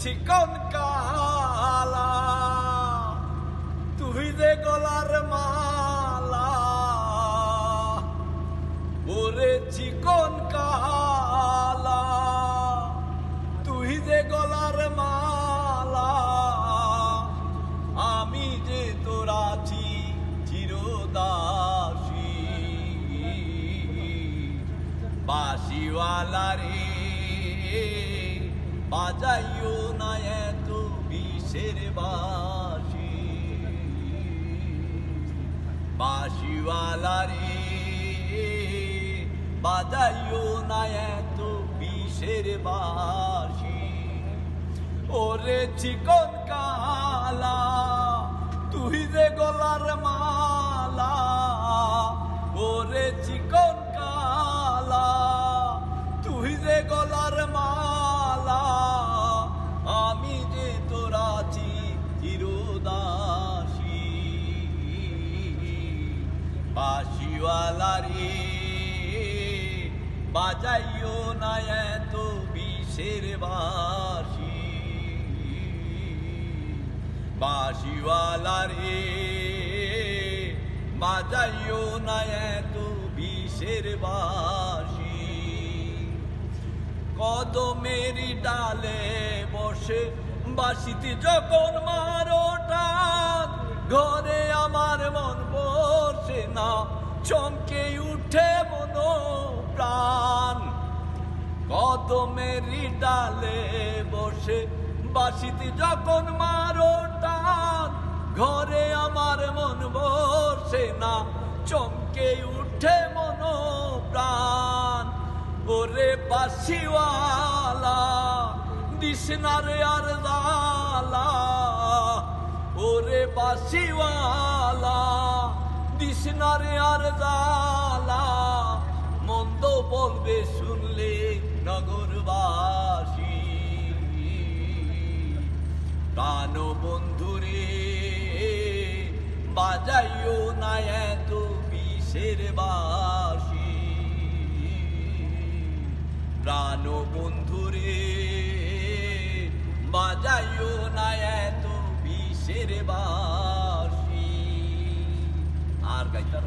চিকন কালা তুই যে গলার মালা, ওরে চিকন কালা তুই যে গলার মালা, আমি যে তোর আছি চিরদাসী। বাঁশিওয়ালা রে বাজাইও না এত বিষের বাঁশি, বাঁশিওয়ালা রে বাজাইও না এত বিষের বাঁশি। ওরে চিকন কালা তুই যে গলার মালা, ওরে চিকন কালা তুই যে গলার মালা, আমি যে তোর আছি চিরদাসী। বাঁশিওয়ালা রে বাজাইও না এত বিষের বাঁশি, বাঁশিওয়ালা রে বাজাইও না এত বিষের বাঁশি। কদমেরি ডালে বসে বাঁশিতে যখন মারো টান, ঘরে আমার মন বসে না, চমকে উঠে মন প্রাণ। কদমেরি ডালে বসে বাঁশিতে যখন মারো টান, ঘরে আমার মন বসে না, চমকে উঠে মন প্রাণ। ওরে বাঁশিওয়ালা দিস না রে আর জালা, ওরে বাঁশিওয়ালা দিস না রে আর জালা, মন্দ বলবে শুনলে নগরবাসী। প্রাণ বন্ধুরে বাজাইও না এত বিষের বাঁশি, প্রাণ বন্ধুরে বাজাইও না এত বিষের বাঁশি। আর গাইতার